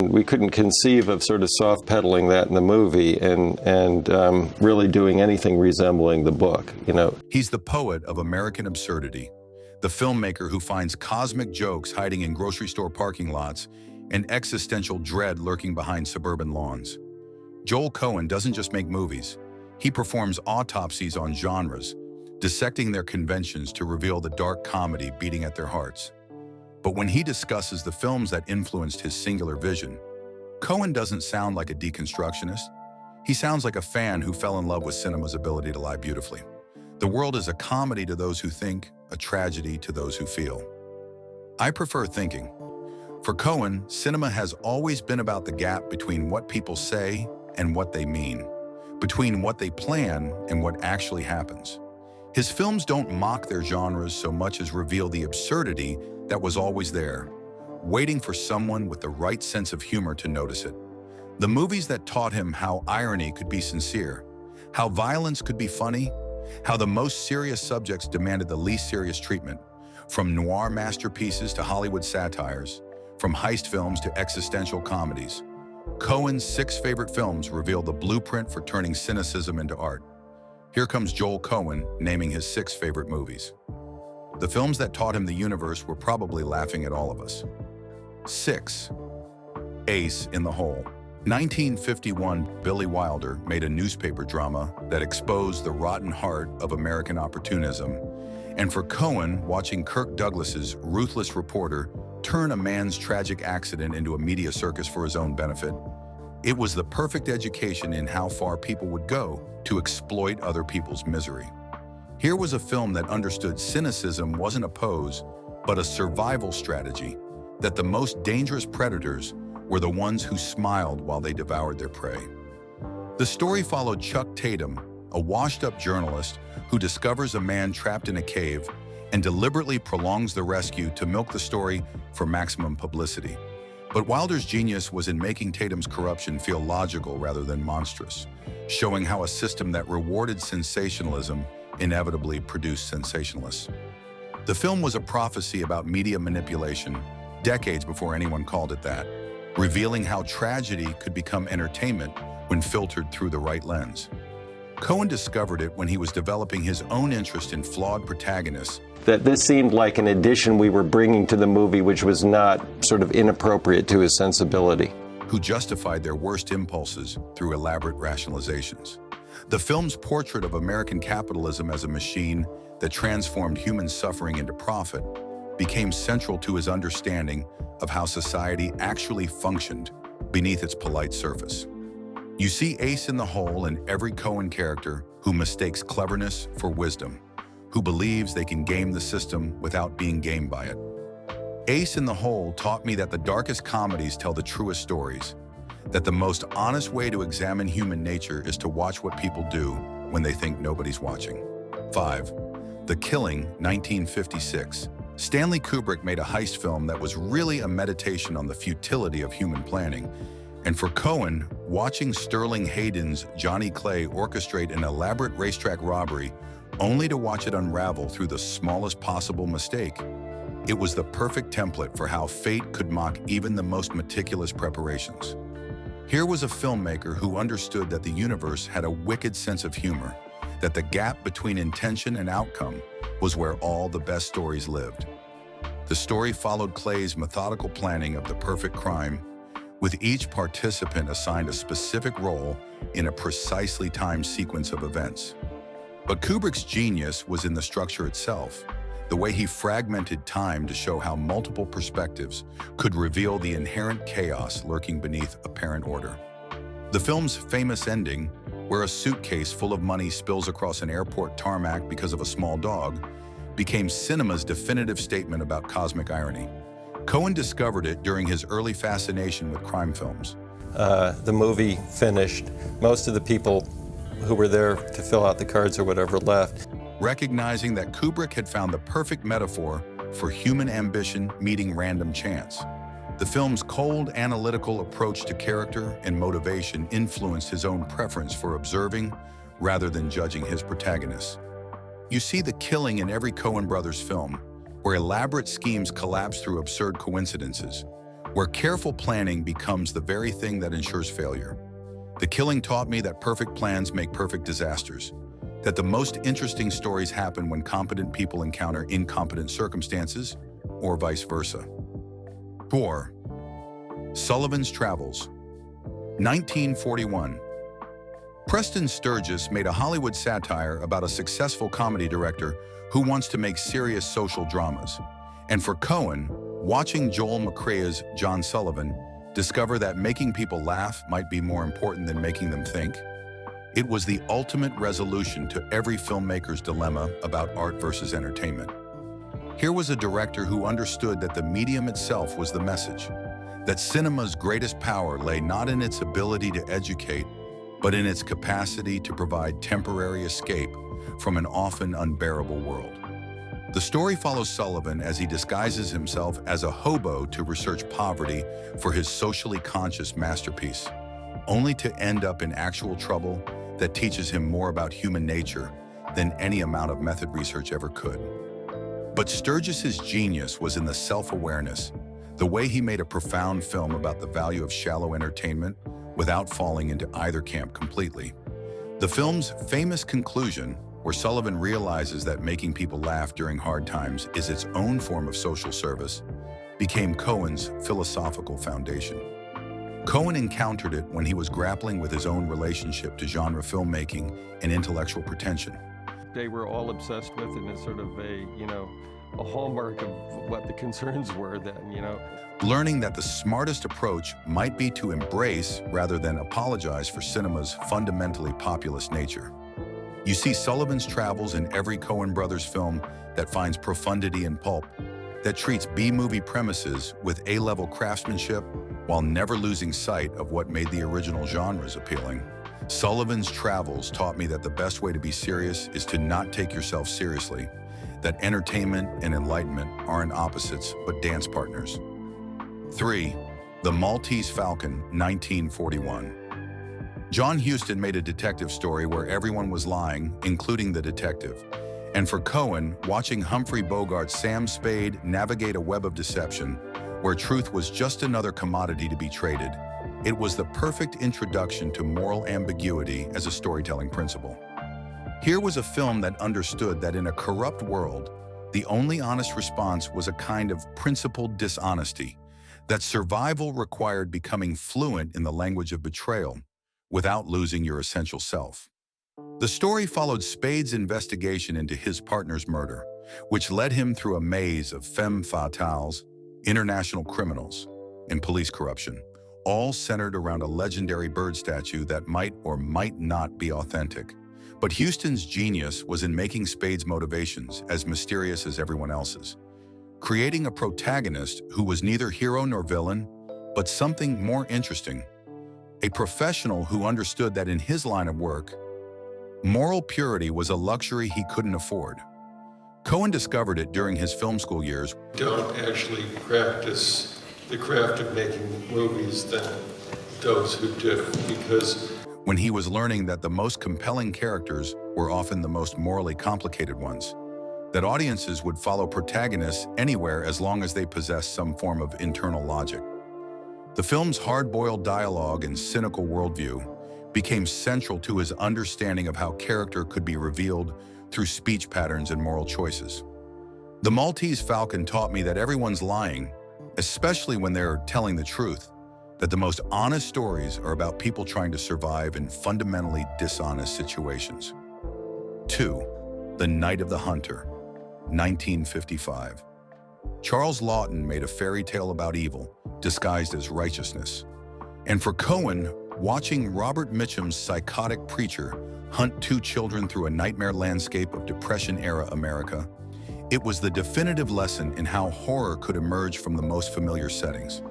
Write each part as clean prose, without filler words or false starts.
and we couldn't conceive of sort of soft pedaling that in the movie and really doing anything resembling the book, you know. He's the poet of American absurdity, the filmmaker who finds cosmic jokes hiding in grocery store parking lots and existential dread lurking behind suburban lawns. Joel Coen doesn't just make movies. He performs autopsies on genres, dissecting their conventions to reveal the dark comedy beating at their hearts. But when he discusses the films that influenced his singular vision, Coen doesn't sound like a deconstructionist. He sounds like a fan who fell in love with cinema's ability to lie beautifully. The world is a comedy to those who think, a tragedy to those who feel. I prefer thinking. For Coen, cinema has always been about the gap between what people say and what they mean, between what they plan and what actually happens. His films don't mock their genres so much as reveal the absurdity that was always there, waiting for someone with the right sense of humor to notice it. The movies that taught him how irony could be sincere, how violence could be funny, how the most serious subjects demanded the least serious treatment, from noir masterpieces to Hollywood satires, from heist films to existential comedies. Coen's 6 favorite films reveal the blueprint for turning cynicism into art. Here comes Joel Coen naming his 6 favorite movies. The films that taught him the universe were probably laughing at all of us. 6. Ace in the Hole. 1951, Billy Wilder made a newspaper drama that exposed the rotten heart of American opportunism. And for Coen, watching Kirk Douglas's ruthless reporter turn a man's tragic accident into a media circus for his own benefit, it was the perfect education in how far people would go to exploit other people's misery. Here was a film that understood cynicism wasn't a pose, but a survival strategy, that the most dangerous predators were the ones who smiled while they devoured their prey. The story followed Chuck Tatum, a washed-up journalist who discovers a man trapped in a cave and deliberately prolongs the rescue to milk the story for maximum publicity. But Wilder's genius was in making Tatum's corruption feel logical rather than monstrous, showing how a system that rewarded sensationalism inevitably produced sensationalists. The film was a prophecy about media manipulation, decades before anyone called it that, revealing how tragedy could become entertainment when filtered through the right lens. Coen discovered it when he was developing his own interest in flawed protagonists. That this seemed like an addition we were bringing to the movie which was not sort of inappropriate to his sensibility. Who justified their worst impulses through elaborate rationalizations. The film's portrait of American capitalism as a machine that transformed human suffering into profit became central to his understanding of how society actually functioned beneath its polite surface. You see Ace in the Hole in every Coen character who mistakes cleverness for wisdom, who believes they can game the system without being gamed by it. Ace in the Hole taught me that the darkest comedies tell the truest stories, that the most honest way to examine human nature is to watch what people do when they think nobody's watching. 5. The Killing, 1956. Stanley Kubrick made a heist film that was really a meditation on the futility of human planning. And for Coen, watching Sterling Hayden's Johnny Clay orchestrate an elaborate racetrack robbery only to watch it unravel through the smallest possible mistake, it was the perfect template for how fate could mock even the most meticulous preparations. Here was a filmmaker who understood that the universe had a wicked sense of humor, that the gap between intention and outcome was where all the best stories lived. The story followed Clay's methodical planning of the perfect crime, with each participant assigned a specific role in a precisely timed sequence of events. But Kubrick's genius was in the structure itself, the way he fragmented time to show how multiple perspectives could reveal the inherent chaos lurking beneath apparent order. The film's famous ending, where a suitcase full of money spills across an airport tarmac because of a small dog, became cinema's definitive statement about cosmic irony. Coen discovered it during his early fascination with crime films. The movie finished. Most of the people who were there to fill out the cards or whatever left. Recognizing that Kubrick had found the perfect metaphor for human ambition meeting random chance. The film's cold, analytical approach to character and motivation influenced his own preference for observing rather than judging his protagonists. You see The Killing in every Coen brothers film, where elaborate schemes collapse through absurd coincidences, where careful planning becomes the very thing that ensures failure. The Killing taught me that perfect plans make perfect disasters, that the most interesting stories happen when competent people encounter incompetent circumstances, or vice versa. 4. Sullivans Travels, 1941. Preston Sturges made a Hollywood satire about a successful comedy director who wants to make serious social dramas. And for Coen, watching Joel Coen's John Sullivan discover that making people laugh might be more important than making them think, it was the ultimate resolution to every filmmaker's dilemma about art versus entertainment. Here was a director who understood that the medium itself was the message, that cinema's greatest power lay not in its ability to educate, but in its capacity to provide temporary escape from an often unbearable world. The story follows Sullivan as he disguises himself as a hobo to research poverty for his socially conscious masterpiece, only to end up in actual trouble that teaches him more about human nature than any amount of method research ever could. But Sturgis's genius was in the self-awareness, the way he made a profound film about the value of shallow entertainment without falling into either camp completely. The film's famous conclusion, where Sullivan realizes that making people laugh during hard times is its own form of social service, became Coen's philosophical foundation. Coen encountered it when he was grappling with his own relationship to genre filmmaking and intellectual pretension. They were all obsessed with, and it's sort of a hallmark of what the concerns were then. Learning that the smartest approach might be to embrace rather than apologize for cinema's fundamentally populist nature. You see Sullivans Travels in every Coen brothers film that finds profundity in pulp, that treats B-movie premises with A-level craftsmanship while never losing sight of what made the original genres appealing. Sullivans Travels taught me that the best way to be serious is to not take yourself seriously, that entertainment and enlightenment aren't opposites but dance partners. 3. The Maltese Falcon, 1941. John Huston made a detective story where everyone was lying, including the detective. And for Coen, watching Humphrey Bogart's Sam Spade navigate a web of deception, where truth was just another commodity to be traded, it was the perfect introduction to moral ambiguity as a storytelling principle. Here was a film that understood that in a corrupt world, the only honest response was a kind of principled dishonesty, that survival required becoming fluent in the language of betrayal without losing your essential self. The story followed Spade's investigation into his partner's murder, which led him through a maze of femme fatales, international criminals, and police corruption, all centered around a legendary bird statue that might or might not be authentic. But Huston's genius was in making Spade's motivations as mysterious as everyone else's, creating a protagonist who was neither hero nor villain, but something more interesting, a professional who understood that in his line of work, moral purity was a luxury he couldn't afford. Coen discovered it during his film school years. Don't actually practice the craft of making movies than those who do, because when he was learning that the most compelling characters were often the most morally complicated ones, that audiences would follow protagonists anywhere as long as they possessed some form of internal logic. The film's hard-boiled dialogue and cynical worldview became central to his understanding of how character could be revealed through speech patterns and moral choices. The Maltese Falcon taught me that everyone's lying, especially when they're telling the truth, that the most honest stories are about people trying to survive in fundamentally dishonest situations. 2. The Night of the Hunter, 1955. Charles Laughton made a fairy tale about evil, disguised as righteousness. And for Coen, watching Robert Mitchum's psychotic preacher hunt two children through a nightmare landscape of Depression-era America, it was the definitive lesson in how horror could emerge from the most familiar settings.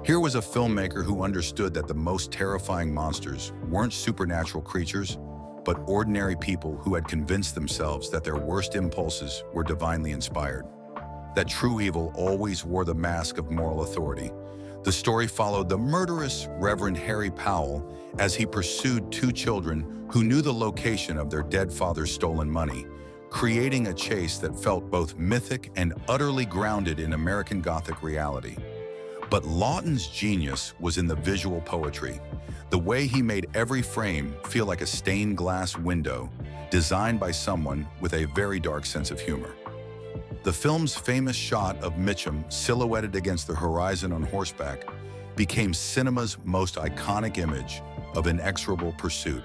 Here was a filmmaker who understood that the most terrifying monsters weren't supernatural creatures, but ordinary people who had convinced themselves that their worst impulses were divinely inspired, that true evil always wore the mask of moral authority. The story followed the murderous Reverend Harry Powell as he pursued two children who knew the location of their dead father's stolen money, creating a chase that felt both mythic and utterly grounded in American Gothic reality. But Lawton's genius was in the visual poetry, the way he made every frame feel like a stained glass window designed by someone with a very dark sense of humor. The film's famous shot of Mitchum silhouetted against the horizon on horseback became cinema's most iconic image of inexorable pursuit.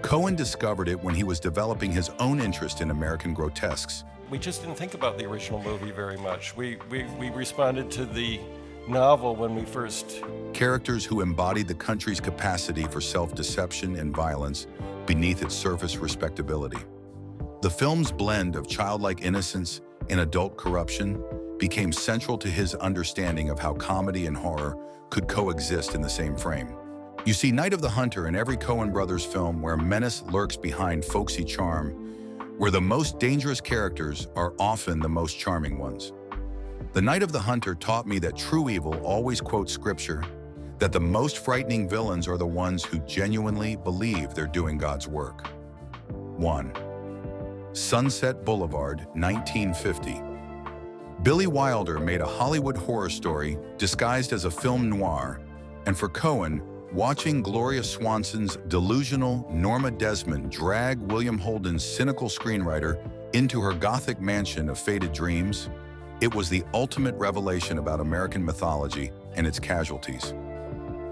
Coen discovered it when he was developing his own interest in American grotesques. We just didn't think about the original movie very much. We responded to the novel when we first... Characters who embodied the country's capacity for self-deception and violence beneath its surface respectability. The film's blend of childlike innocence and adult corruption became central to his understanding of how comedy and horror could coexist in the same frame. You see Night of the Hunter in every Coen brothers film where menace lurks behind folksy charm, where the most dangerous characters are often the most charming ones. The Night of the Hunter taught me that true evil always quotes scripture, that the most frightening villains are the ones who genuinely believe they're doing God's work. 1. Sunset Boulevard, 1950. Billy Wilder made a Hollywood horror story disguised as a film noir, and for Coen, watching Gloria Swanson's delusional Norma Desmond drag William Holden's cynical screenwriter into her gothic mansion of faded dreams, it was the ultimate revelation about American mythology and its casualties.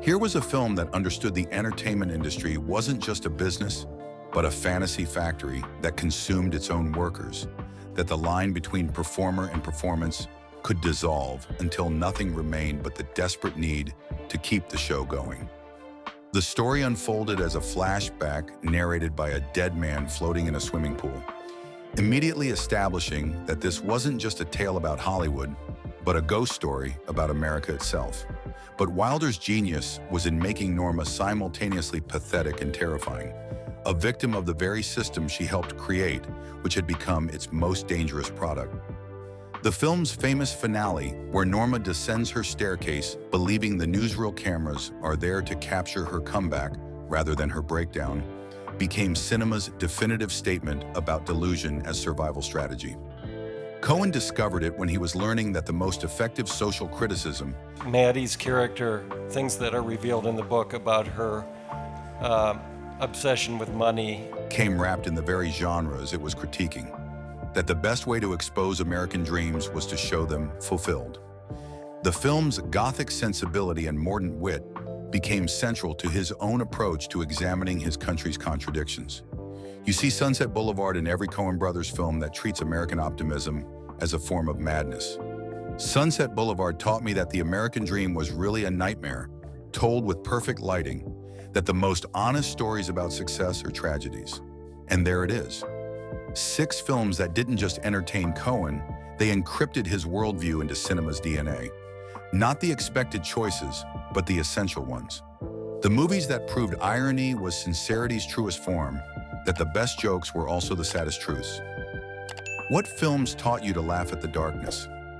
Here was a film that understood the entertainment industry wasn't just a business, but a fantasy factory that consumed its own workers, that the line between performer and performance could dissolve until nothing remained but the desperate need to keep the show going. The story unfolded as a flashback narrated by a dead man floating in a swimming pool, immediately establishing that this wasn't just a tale about Hollywood, but a ghost story about America itself. But Wilder's genius was in making Norma simultaneously pathetic and terrifying, a victim of the very system she helped create, which had become its most dangerous product. The film's famous finale, where Norma descends her staircase, believing the newsreel cameras are there to capture her comeback rather than her breakdown, became cinema's definitive statement about delusion as survival strategy. Coen discovered it when he was learning that the most effective social criticism, Maddie's character, things that are revealed in the book about her obsession with money, came wrapped in the very genres it was critiquing. That the best way to expose American dreams was to show them fulfilled. The film's gothic sensibility and mordant wit became central to his own approach to examining his country's contradictions. You see Sunset Boulevard in every Coen brothers film that treats American optimism as a form of madness. Sunset Boulevard taught me that the American dream was really a nightmare, told with perfect lighting, that the most honest stories about success are tragedies. And there it is. 6 films that didn't just entertain Coen, they encrypted his worldview into cinema's DNA. Not the expected choices, but the essential ones. The movies that proved irony was sincerity's truest form, that the best jokes were also the saddest truths. What films taught you to laugh at the darkness?